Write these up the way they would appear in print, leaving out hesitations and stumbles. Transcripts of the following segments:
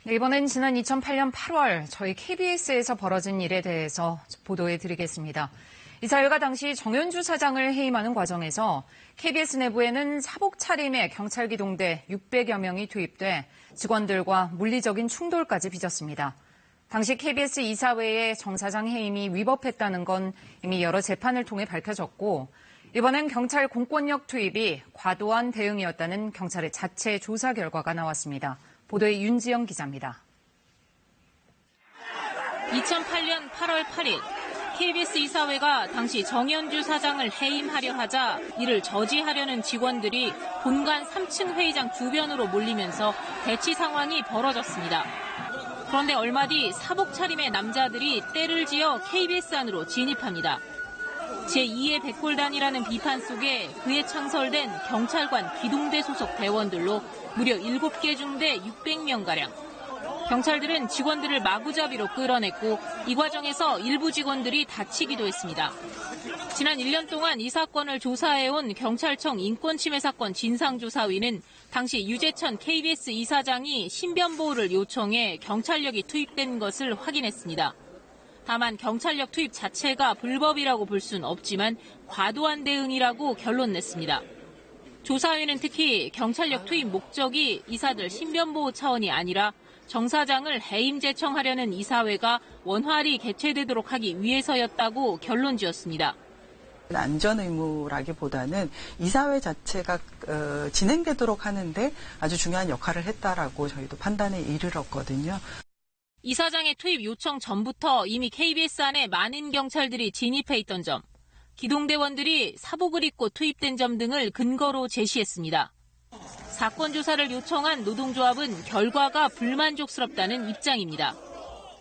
네, 이번엔 지난 2008년 8월 저희 KBS에서 벌어진 일에 대해서 보도해드리겠습니다. 이사회가 당시 정현주 사장을 해임하는 과정에서 KBS 내부에는 사복 차림의 경찰 기동대 600여 명이 투입돼 직원들과 물리적인 충돌까지 빚었습니다. 당시 KBS 이사회의 정 사장 해임이 위법했다는 건 이미 여러 재판을 통해 밝혀졌고, 이번엔 경찰 공권력 투입이 과도한 대응이었다는 경찰의 자체 조사 결과가 나왔습니다. 보도에 윤지영 기자입니다. 2008년 8월 8일 KBS 이사회가 당시 정현주 사장을 해임하려 하자 이를 저지하려는 직원들이 본관 3층 회의장 주변으로 몰리면서 대치 상황이 벌어졌습니다. 그런데 얼마 뒤 사복 차림의 남자들이 때를 지어 KBS 안으로 진입합니다. 제2의 백골단이라는 비판 속에 그에 창설된 경찰관 기동대 소속 대원들로 무려 7개 중대 600명가량. 경찰들은 직원들을 마구잡이로 끌어냈고 이 과정에서 일부 직원들이 다치기도 했습니다. 지난 1년 동안 이 사건을 조사해온 경찰청 인권침해 사건 진상조사위는 당시 유재천 KBS 이사장이 신변보호를 요청해 경찰력이 투입된 것을 확인했습니다. 다만 경찰력 투입 자체가 불법이라고 볼 수는 없지만 과도한 대응이라고 결론 냈습니다. 조사위는 특히 경찰력 투입 목적이 이사들 신변보호 차원이 아니라 정 사장을 해임 제청하려는 이사회가 원활히 개최되도록 하기 위해서였다고 결론 지었습니다. 안전 의무라기보다는 이사회 자체가 진행되도록 하는데 아주 중요한 역할을 했다라고 저희도 판단에 이르렀거든요. 이사장의 투입 요청 전부터 이미 KBS 안에 많은 경찰들이 진입해 있던 점, 기동대원들이 사복을 입고 투입된 점 등을 근거로 제시했습니다. 사건 조사를 요청한 노동조합은 결과가 불만족스럽다는 입장입니다.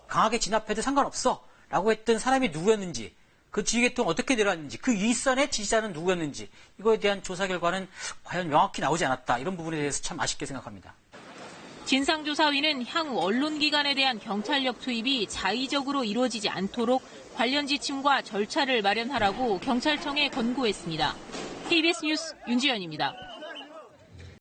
강하게 진압해도 상관없어 라고 했던 사람이 누구였는지, 그 지휘계통은 어떻게 내려왔는지, 그 윗선의 지지자는 누구였는지, 이거에 대한 조사 결과는 과연 명확히 나오지 않았다. 이런 부분에 대해서 참 아쉽게 생각합니다. 진상조사위는 향후 언론기관에 대한 경찰력 투입이 자의적으로 이루어지지 않도록 관련 지침과 절차를 마련하라고 경찰청에 권고했습니다. KBS 뉴스 윤지연입니다.